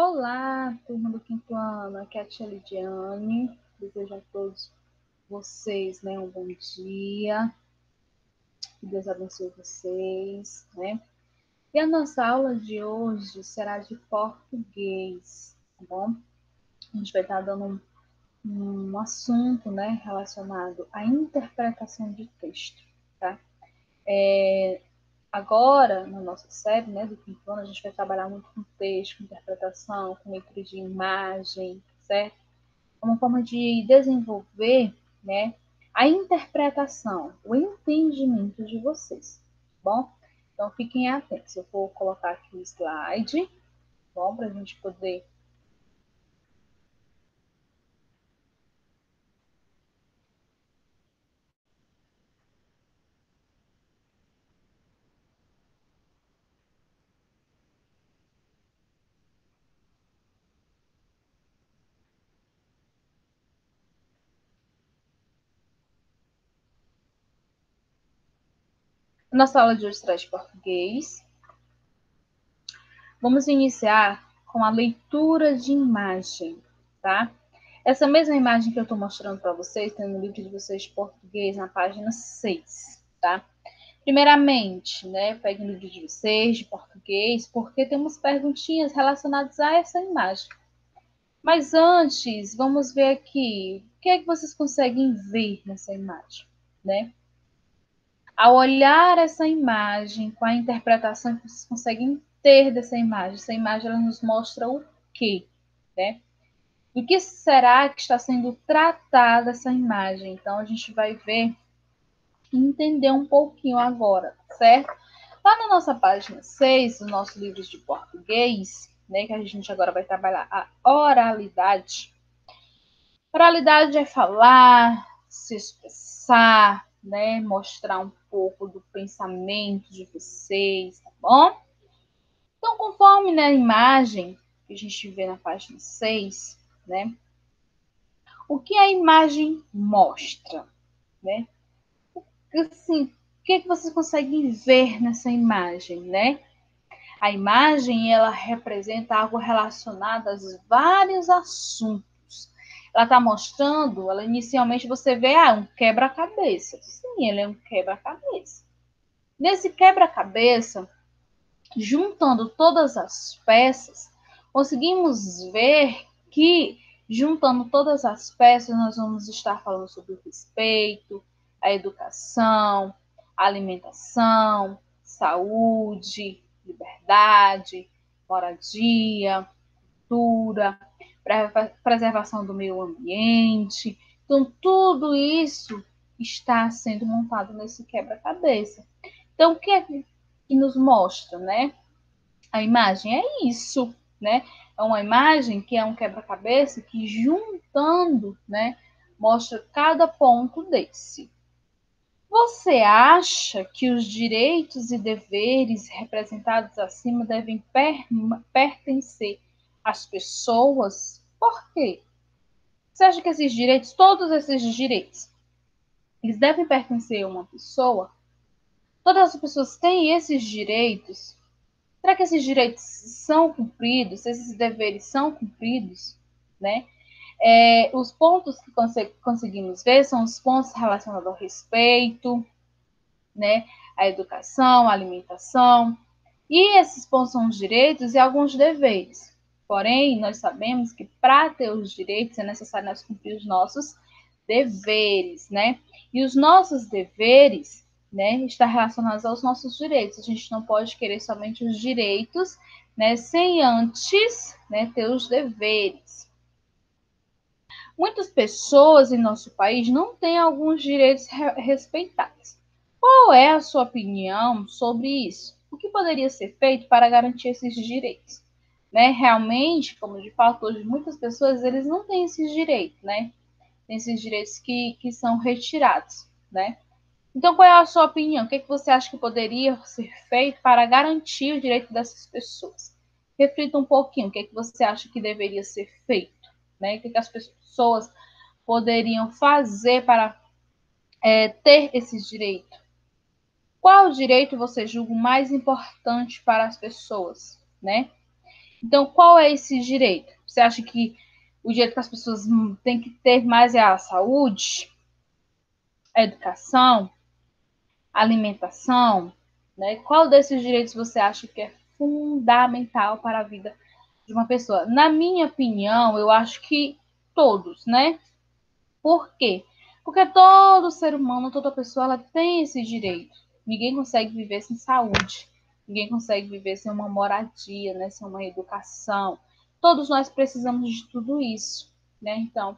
Olá, turma do quinto ano, aqui é a tia Lidiane. Desejo a todos vocês, um bom dia. Que Deus abençoe vocês, E a nossa aula de hoje será de português, tá bom? A gente vai estar dando um assunto, relacionado à interpretação de texto, tá? Agora, na nossa série, do quinto ano, a gente vai trabalhar muito com texto, com interpretação, com leitura de imagem, certo? É uma forma de desenvolver, a interpretação, o entendimento de vocês, tá bom? Então, fiquem atentos. Eu vou colocar aqui o slide, tá bom? Para a gente poder... Nossa aula de hoje traz português. Vamos iniciar com a leitura de imagem, tá? Essa mesma imagem que eu estou mostrando para vocês, tem no livro de vocês de português, na página 6, tá? Primeiramente, pegue o livro de vocês de português, porque temos perguntinhas relacionadas a essa imagem. Mas antes, vamos ver aqui, o que é que vocês conseguem ver nessa imagem, Ao olhar essa imagem, com a interpretação que vocês conseguem ter dessa imagem, essa imagem ela nos mostra o quê, O que será que está sendo tratado essa imagem? Então, a gente vai ver e entender um pouquinho agora, certo? Lá na nossa página 6, dos nossos livros de português, que a gente agora vai trabalhar a oralidade. Oralidade é falar, se expressar, mostrar um pouco do pensamento de vocês, tá bom? Então, conforme na imagem que a gente vê na página 6, o que a imagem mostra, Assim, o que vocês conseguem ver nessa imagem, A imagem, ela representa algo relacionado a vários assuntos. Ela está mostrando, inicialmente você vê, um quebra-cabeça. Sim, ele é um quebra-cabeça. Nesse quebra-cabeça, juntando todas as peças, conseguimos ver que, juntando todas as peças, nós vamos estar falando sobre o respeito, a educação, a alimentação, saúde, liberdade, moradia, cultura, preservação do meio ambiente. Então, tudo isso está sendo montado nesse quebra-cabeça. Então, o que é que nos mostra, A imagem é isso, É uma imagem que é um quebra-cabeça que, juntando, mostra cada ponto desse. Você acha que os direitos e deveres representados acima devem pertencer às pessoas? Por quê? Você acha que esses direitos, todos esses direitos, eles devem pertencer a uma pessoa? Todas as pessoas têm esses direitos? Será que esses direitos são cumpridos? Esses deveres são cumpridos? Os pontos que conseguimos ver são os pontos relacionados ao respeito, a educação, a alimentação. E esses pontos são os direitos e alguns deveres. Porém, nós sabemos que para ter os direitos é necessário nós cumprir os nossos deveres, E os nossos deveres, estão relacionados aos nossos direitos. A gente não pode querer somente os direitos, sem antes, ter os deveres. Muitas pessoas em nosso país não têm alguns direitos respeitados. Qual é a sua opinião sobre isso? O que poderia ser feito para garantir esses direitos? Realmente, como de fato, hoje muitas pessoas eles não têm esses direitos, Tem esses direitos que são retirados, Então, qual é a sua opinião? O que você acha que poderia ser feito para garantir o direito dessas pessoas? Reflita um pouquinho, o que você acha que deveria ser feito, O que as pessoas poderiam fazer para ter esses direitos? Qual direito você julga mais importante para as pessoas, Então, qual é esse direito? Você acha que o direito que as pessoas têm que ter mais é a saúde, a educação, a alimentação? Né? Qual desses direitos você acha que é fundamental para a vida de uma pessoa? Na minha opinião, eu acho que todos, né? Por quê? Porque todo ser humano, toda pessoa, ela tem esse direito. Ninguém consegue viver sem saúde. Ninguém consegue viver sem uma moradia, né? Sem uma educação. Todos nós precisamos de tudo isso, né? Então,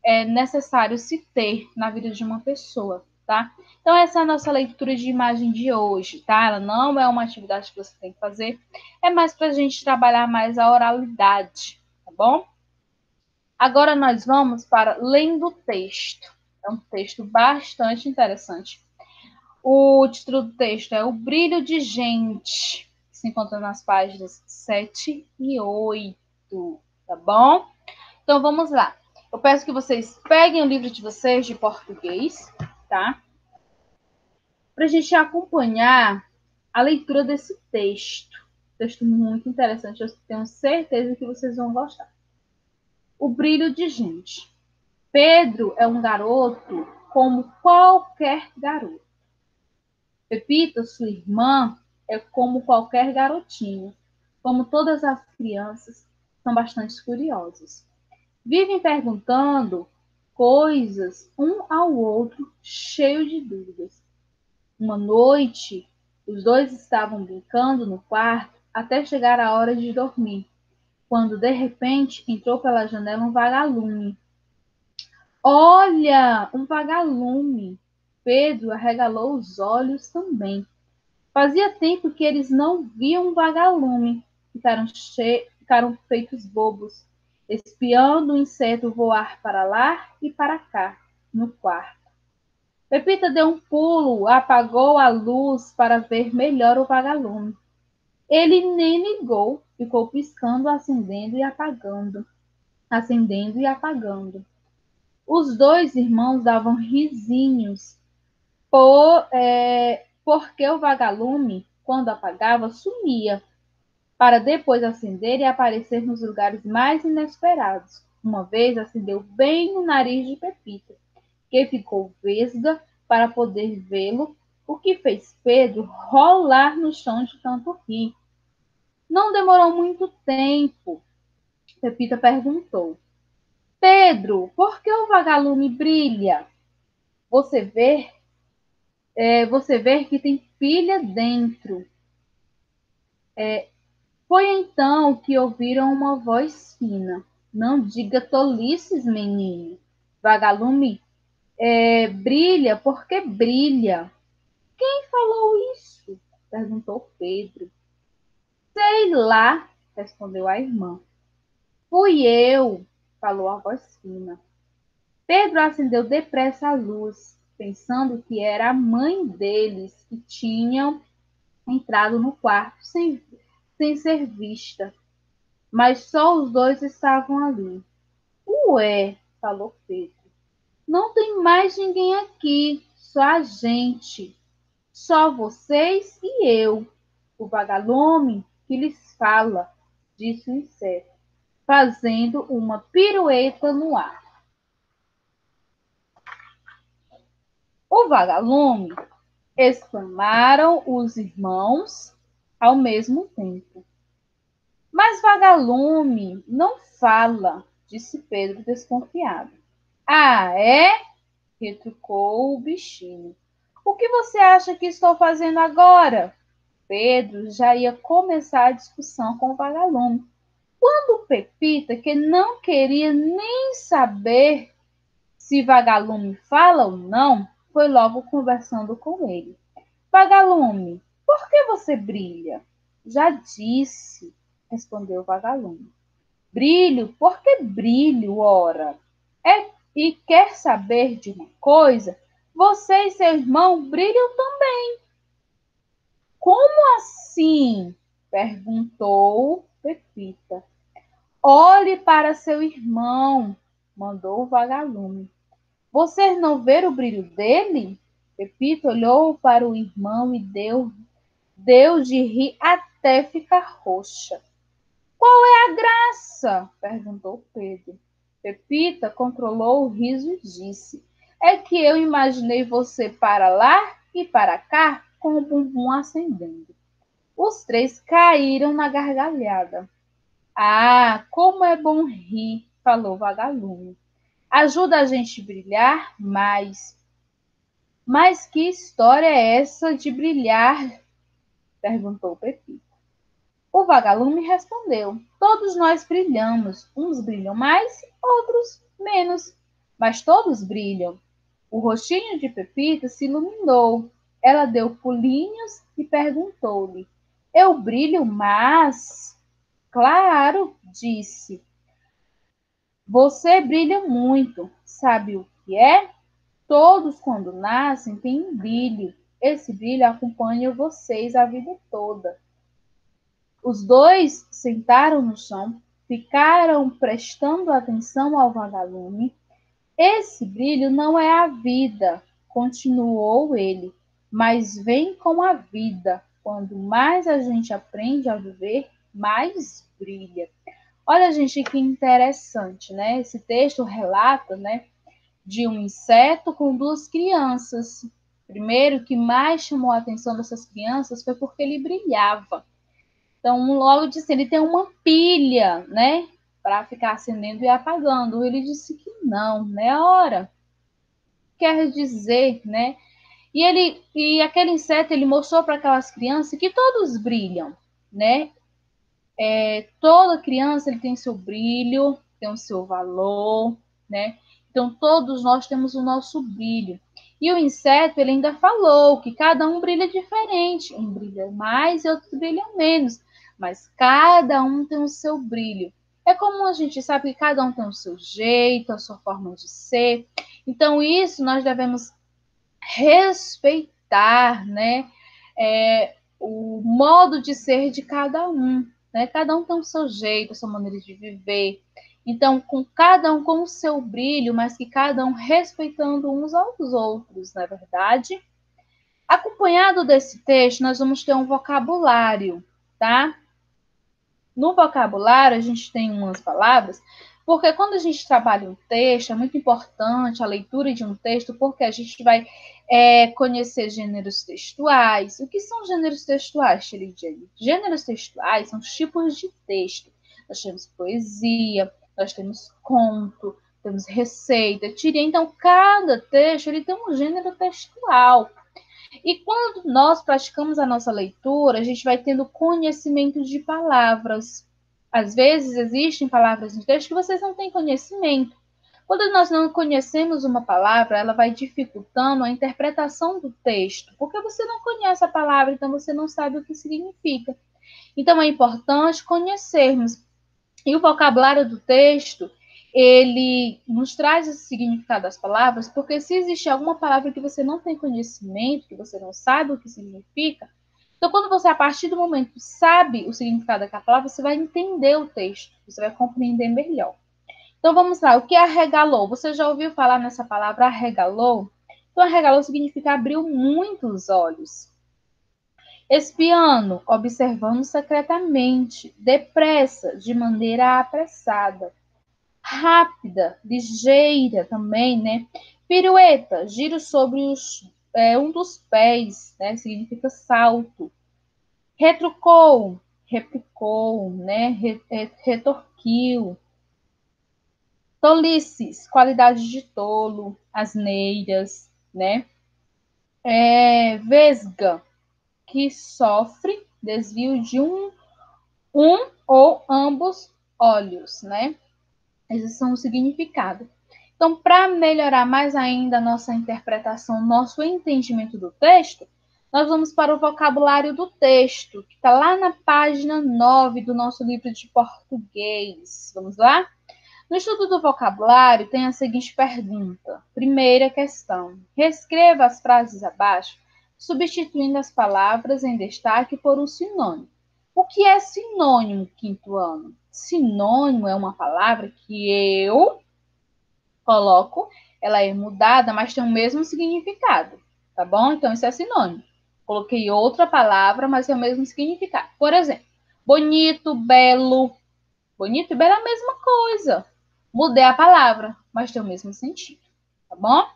é necessário se ter na vida de uma pessoa, tá? Então, essa é a nossa leitura de imagem de hoje, tá? Ela não é uma atividade que você tem que fazer, é mais para a gente trabalhar mais a oralidade, tá bom? Agora nós vamos para lendo o texto. É um texto bastante interessante. O título do texto é O Brilho de Gente, que se encontra nas páginas 7 e 8, tá bom? Então vamos lá. Eu peço que vocês peguem o livro de vocês de português, tá? Para a gente acompanhar a leitura desse texto. Texto muito interessante, eu tenho certeza que vocês vão gostar. O Brilho de Gente. Pedro é um garoto como qualquer garoto. Pepita, sua irmã, é como qualquer garotinho. Como todas as crianças, são bastante curiosas. Vivem perguntando coisas um ao outro, cheio de dúvidas. Uma noite, os dois estavam brincando no quarto até chegar a hora de dormir, quando de repente entrou pela janela um vagalume. Olha, um vagalume! Pedro arregalou os olhos também. Fazia tempo que eles não viam um vagalume. Ficaram feitos bobos, espiando o inseto voar para lá e para cá, no quarto. Pepita deu um pulo, apagou a luz para ver melhor o vagalume. Ele nem ligou, ficou piscando, acendendo e apagando. Os dois irmãos davam risinhos, porque o vagalume, quando apagava, sumia, para depois acender e aparecer nos lugares mais inesperados. Uma vez acendeu bem no nariz de Pepita, que ficou vesga para poder vê-lo, o que fez Pedro rolar no chão de tanto rir. Não demorou muito tempo. Pepita perguntou: Pedro, por que o vagalume brilha? Você vê, você vê que tem pilha dentro. Foi então que ouviram uma voz fina. Não diga tolices, menino. Vagalume brilha porque brilha. Quem falou isso? Perguntou Pedro. Sei lá, respondeu a irmã. Fui eu, falou a voz fina. Pedro acendeu depressa a luz, pensando que era a mãe deles que tinham entrado no quarto sem ser vista. Mas só os dois estavam ali. Ué, falou Pedro. Não tem mais ninguém aqui, só a gente. Só vocês e eu. O vagalume que lhes fala, disse o inseto, fazendo uma pirueta no ar. O vagalume, exclamaram os irmãos ao mesmo tempo. Mas vagalume não fala, disse Pedro desconfiado. Ah, é? Retrucou o bichinho. O que você acha que estou fazendo agora? Pedro já ia começar a discussão com o vagalume, quando Pepita, que não queria nem saber se vagalume fala ou não, foi logo conversando com ele. Vagalume, por que você brilha? Já disse, respondeu o vagalume. Brilho, porque brilho, ora. E quer saber de uma coisa? Você e seu irmão brilham também. Como assim? Perguntou Pepita. Olhe para seu irmão, mandou o vagalume. Você não vê o brilho dele? Pepita olhou para o irmão e deu de rir até ficar roxa. Qual é a graça? Perguntou Pedro. Pepita controlou o riso e disse: é que eu imaginei você para lá e para cá com o bumbum acendendo. Os três caíram na gargalhada. Ah, como é bom rir, falou o vagalume. Ajuda a gente a brilhar mais. Mas que história é essa de brilhar? Perguntou Pepita. O vagalume respondeu: todos nós brilhamos. Uns brilham mais, outros menos. Mas todos brilham. O rostinho de Pepita se iluminou. Ela deu pulinhos e perguntou-lhe: eu brilho mais? Claro, disse. Você brilha muito. Sabe o que é? Todos, quando nascem, têm um brilho. Esse brilho acompanha vocês a vida toda. Os dois sentaram no chão, ficaram prestando atenção ao vagalume. Esse brilho não é a vida, continuou ele, mas vem com a vida. Quando mais a gente aprende a viver, mais brilha. Olha, gente, que interessante, né? Esse texto relata, né, de um inseto com duas crianças. Primeiro, o que mais chamou a atenção dessas crianças foi porque ele brilhava. Então, logo disse, ele tem uma pilha, né, para ficar acendendo e apagando. Ele disse que não, né, ora, quer dizer, né? E aquele inseto, ele mostrou para aquelas crianças que todos brilham, né? Toda criança ele tem seu brilho, tem o seu valor, né? Então todos nós temos o nosso brilho. E o inseto ele ainda falou que cada um brilha diferente, um brilha mais e outro brilha menos, mas cada um tem o seu brilho. É como a gente sabe que cada um tem o seu jeito, a sua forma de ser. Então isso nós devemos respeitar, né? O modo de ser de cada um. Né? Cada um tem o seu jeito, a sua maneira de viver. Então, com cada um com o seu brilho, mas que cada um respeitando uns aos outros, não é verdade? Acompanhado desse texto, nós vamos ter um vocabulário, tá? No vocabulário, a gente tem umas palavras, porque quando a gente trabalha um texto, é muito importante a leitura de um texto, porque a gente vai conhecer gêneros textuais. O que são gêneros textuais, Sheridiane? Gêneros textuais são tipos de texto. Nós temos poesia, nós temos conto, temos receita, tirinha. Então, cada texto ele tem um gênero textual. E quando nós praticamos a nossa leitura, a gente vai tendo conhecimento de palavras. Às vezes existem palavras no texto que vocês não têm conhecimento. Quando nós não conhecemos uma palavra, ela vai dificultando a interpretação do texto, porque você não conhece a palavra, então você não sabe o que significa. Então é importante conhecermos. E o vocabulário do texto, ele nos traz esse significado das palavras, porque se existe alguma palavra que você não tem conhecimento, que você não sabe o que significa, então quando você, a partir do momento, sabe o significado daquela palavra, você vai entender o texto, você vai compreender melhor. Então vamos lá, o que é arregalou? Você já ouviu falar nessa palavra arregalou? Então arregalou significa abriu muitos olhos. Espiando, observando secretamente, depressa, de maneira apressada. Rápida, ligeira também, né? Pirueta, giro sobre um dos pés, né? Significa salto. Retrucou, replicou, né? Retorquiu. Tolices, qualidade de tolo, asneiras, né? Vesga, que sofre desvio de um ou ambos olhos, né? Esses são os significados. Então, para melhorar mais ainda a nossa interpretação, nosso entendimento do texto, nós vamos para o vocabulário do texto, que está lá na página 9 do nosso livro de português. Vamos lá? No estudo do vocabulário, tem a seguinte pergunta. Primeira questão. Reescreva as frases abaixo, substituindo as palavras em destaque por um sinônimo. O que é sinônimo, quinto ano? Sinônimo é uma palavra que eu coloco, ela é mudada, mas tem o mesmo significado, tá bom? Então, isso é sinônimo. Coloquei outra palavra, mas tem o mesmo significado. Por exemplo, bonito, belo, Bonito e belo é a mesma coisa. Mudei a palavra, mas tem o mesmo sentido, tá bom?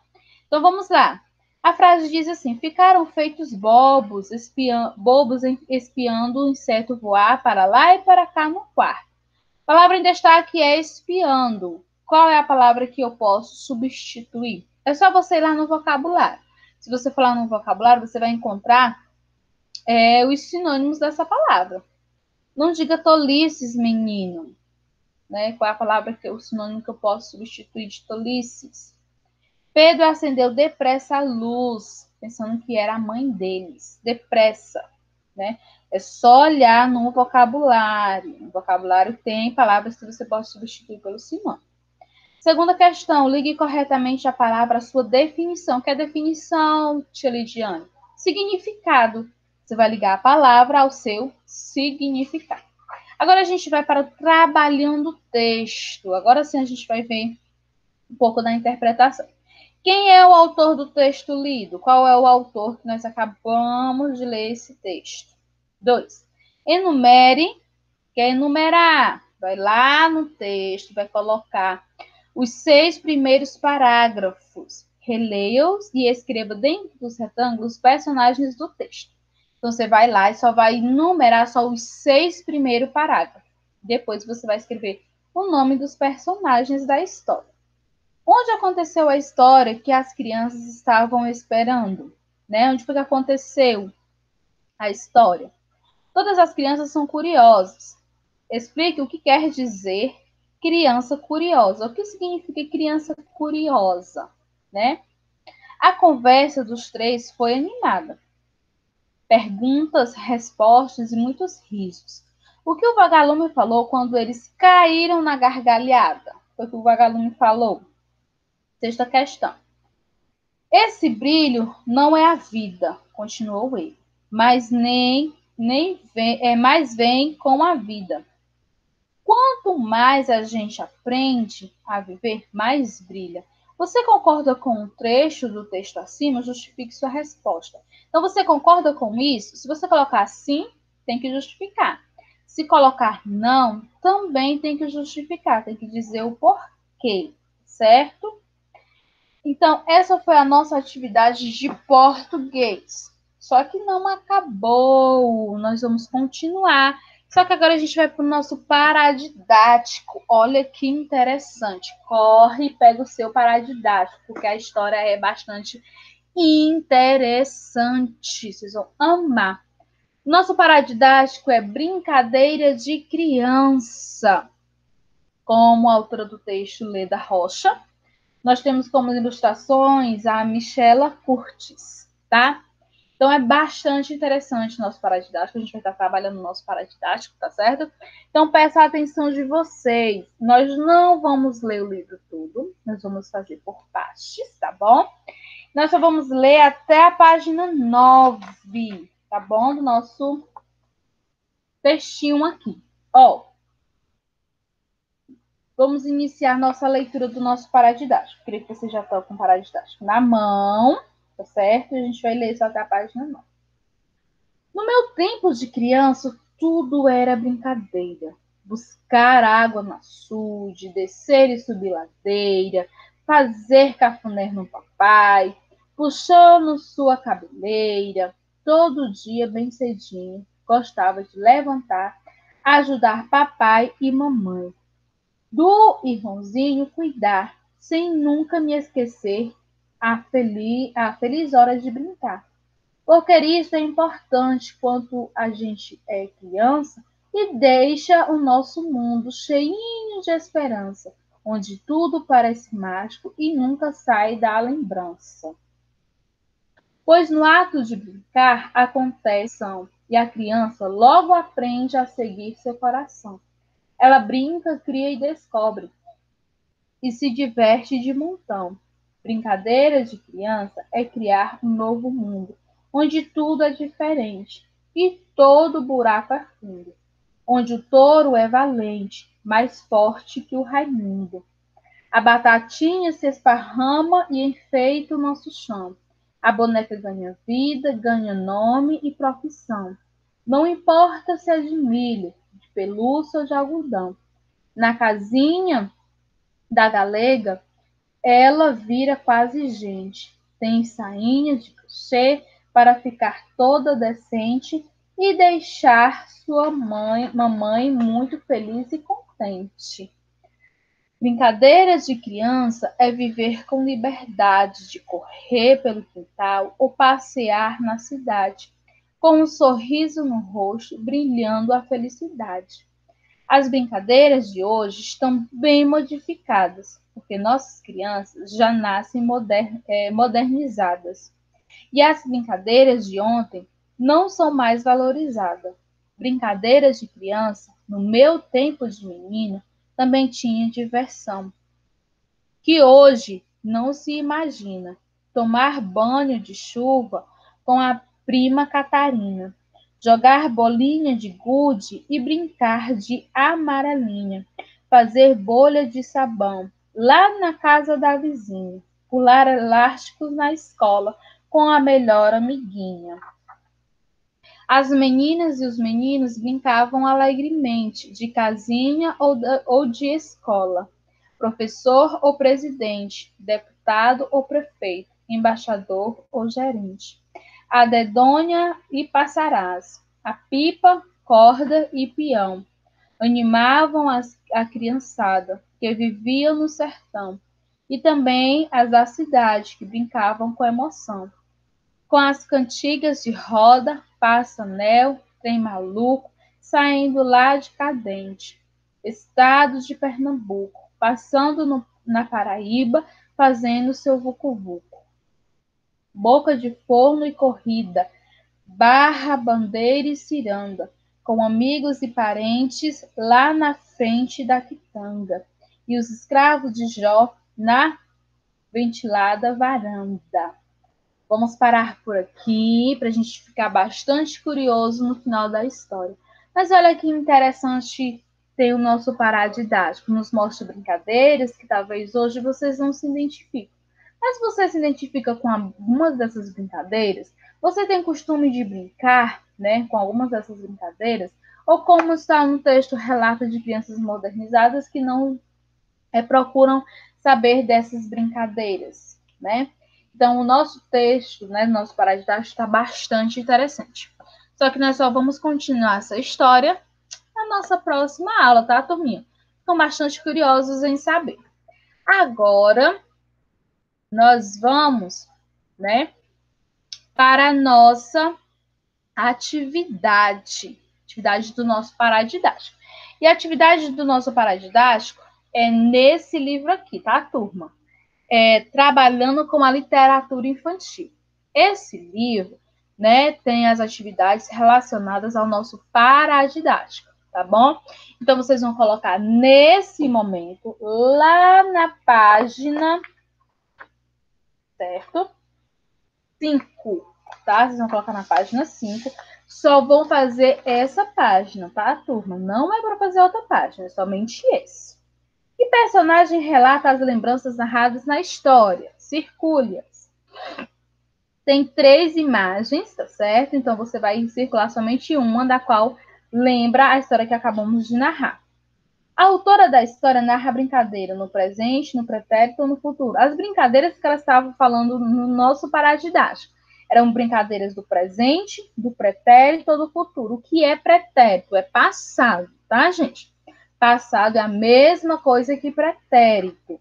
Então vamos lá. A frase diz assim: ficaram feitos bobos espiando o inseto voar para lá e para cá no quarto. A palavra em destaque é espiando. Qual é a palavra que eu posso substituir? É só você ir lá no vocabulário. Se você for lá no vocabulário, você vai encontrar os sinônimos dessa palavra. Não diga tolices, menino. Né? Qual é a palavra o sinônimo que eu posso substituir de tolices? Pedro acendeu depressa a luz, pensando que era a mãe deles. Depressa, né? É só olhar no vocabulário. No vocabulário tem palavras que você pode substituir pelo sinônimo. Segunda questão, ligue corretamente a palavra à sua definição. Que é a definição, tia Lidiane? Significado. Você vai ligar a palavra ao seu significado. Agora a gente vai para o trabalhando o texto. Agora sim a gente vai ver um pouco da interpretação. Quem é o autor do texto lido? Qual é o autor que nós acabamos de ler esse texto? 2. Enumere, quer enumerar. Vai lá no texto, vai colocar os 6 primeiros parágrafos. Releia-os e escreva dentro dos retângulos os personagens do texto. Então, você vai lá e só vai enumerar só os 6 primeiros parágrafos. Depois, você vai escrever o nome dos personagens da história. Onde aconteceu a história que as crianças estavam esperando? Né? Onde foi que aconteceu a história? Todas as crianças são curiosas. Explique o que quer dizer criança curiosa. O que significa criança curiosa? Né? A conversa dos 3 foi animada. Perguntas, respostas e muitos risos. O que o vagalume falou quando eles caíram na gargalhada? Foi o que o vagalume falou. Sexta questão. Esse brilho não é a vida, continuou ele, mas mais vem com a vida. Quanto mais a gente aprende a viver, mais brilha. Você concorda com o trecho do texto acima? Justifique sua resposta. Então, você concorda com isso? Se você colocar sim, tem que justificar. Se colocar não, também tem que justificar, tem que dizer o porquê, certo? Então, essa foi a nossa atividade de português. Só que não acabou. Nós vamos continuar. Só que agora a gente vai para o nosso paradidático. Olha que interessante. Corre e pega o seu paradidático, porque a história é bastante interessante. Vocês vão amar. Nosso paradidático é brincadeira de criança. Como a autora do texto Leda Rocha. Nós temos como ilustrações a Michela Curtis, tá? Então, é bastante interessante o nosso paradidático. A gente vai estar trabalhando no nosso paradidático, tá certo? Então, peço a atenção de vocês. Nós não vamos ler o livro todo. Nós vamos fazer por partes, tá bom? Nós só vamos ler até a página 9, tá bom? Do nosso textinho aqui. Ó, vamos iniciar nossa leitura do nosso paradidático. Queria que você já estão com o paradidático na mão, tá certo? E a gente vai ler só até a página 9. No meu tempo de criança, tudo era brincadeira. Buscar água no açude, descer e subir ladeira, fazer cafuné no papai, puxando sua cabeleira. Todo dia, bem cedinho, gostava de levantar, ajudar papai e mamãe. Do irmãozinho cuidar, sem nunca me esquecer a feliz hora de brincar. Porque isso é importante quando a gente é criança e deixa o nosso mundo cheinho de esperança, onde tudo parece mágico e nunca sai da lembrança. Pois no ato de brincar acontece e a criança logo aprende a seguir seu coração. Ela brinca, cria e descobre e se diverte de montão. Brincadeira de criança é criar um novo mundo, onde tudo é diferente e todo buraco é fundo, onde o touro é valente, mais forte que o Raimundo. A batatinha se esparrama e enfeita o nosso chão. A boneca ganha vida, ganha nome e profissão. Não importa se é de milho, de pelúcia ou de algodão. Na casinha da galega, ela vira quase gente. Tem sainha de crochê para ficar toda decente e deixar sua mamãe muito feliz e contente. Brincadeiras de criança é viver com liberdade de correr pelo quintal ou passear na cidade, com um sorriso no rosto, brilhando a felicidade. As brincadeiras de hoje estão bem modificadas, porque nossas crianças já nascem modernizadas. E as brincadeiras de ontem não são mais valorizadas. Brincadeiras de criança, no meu tempo de menina, também tinha diversão, que hoje não se imagina. Tomar banho de chuva com a prima Catarina, jogar bolinha de gude e brincar de amarelinha, fazer bolha de sabão lá na casa da vizinha, pular elásticos na escola com a melhor amiguinha. As meninas e os meninos brincavam alegremente de casinha ou de escola, professor ou presidente, deputado ou prefeito, embaixador ou gerente. A dedonha e passarás, a pipa, corda e peão animavam a criançada que vivia no sertão e também as da cidade que brincavam com emoção com as cantigas de roda, passa-anel, trem maluco, saindo lá de Cadente, estados de Pernambuco, passando na Paraíba, fazendo seu vucu-vucu. Boca de forno e corrida, barra, bandeira e ciranda, com amigos e parentes lá na frente da quitanda, e os escravos de Jó na ventilada varanda. Vamos parar por aqui para a gente ficar bastante curioso no final da história. Mas olha que interessante ter o nosso paradidático. Nos mostra brincadeiras que talvez hoje vocês não se identifiquem. Mas se você se identifica com algumas dessas brincadeiras, você tem costume de brincar, né, com algumas dessas brincadeiras, ou como está no texto, relata de crianças modernizadas que não procuram saber dessas brincadeiras, né? Então, o nosso texto, né, nosso paradidático está bastante interessante. Só que nós só vamos continuar essa história na nossa próxima aula, tá, turminha? Estão bastante curiosos em saber. Agora, nós vamos, né, para a nossa atividade do nosso paradidático. E a atividade do nosso paradidático é nesse livro aqui, tá, turma? Trabalhando com a literatura infantil. Esse livro, né, tem as atividades relacionadas ao nosso paradidático, tá bom? Então, vocês vão colocar nesse momento, lá na página, certo? 5, tá? Vocês vão colocar na página 5. Só vão fazer essa página, tá, turma? Não é para fazer outra página, é somente esse. Que personagem relata as lembranças narradas na história? Circule-as. Tem 3 imagens, tá certo? Então, você vai circular somente uma, da qual lembra a história que acabamos de narrar. A autora da história narra a brincadeira no presente, no pretérito ou no futuro. As brincadeiras que ela estava falando no nosso paradidático eram brincadeiras do presente, do pretérito ou do futuro. O que é pretérito? É passado, tá, gente? Passado é a mesma coisa que pretérito.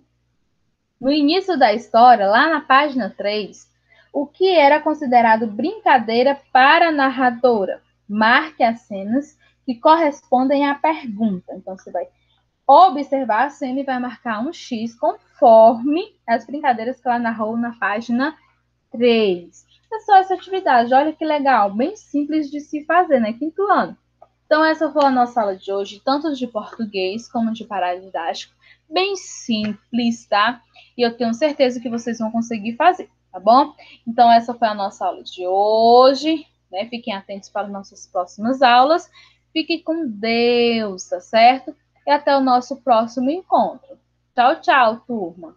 No início da história, lá na página 3, o que era considerado brincadeira para a narradora? Marque as cenas que correspondem à pergunta. Então, você vai observar a cena e vai marcar um X conforme as brincadeiras que ela narrou na página 3. É só essa atividade. Olha que legal, bem simples de se fazer, né? Quinto ano. Então, essa foi a nossa aula de hoje, tanto de português como de paradidático. Bem simples, tá? E eu tenho certeza que vocês vão conseguir fazer, tá bom? Então, essa foi a nossa aula de hoje, né? Fiquem atentos para as nossas próximas aulas. Fiquem com Deus, tá certo? E até o nosso próximo encontro. Tchau, tchau, turma!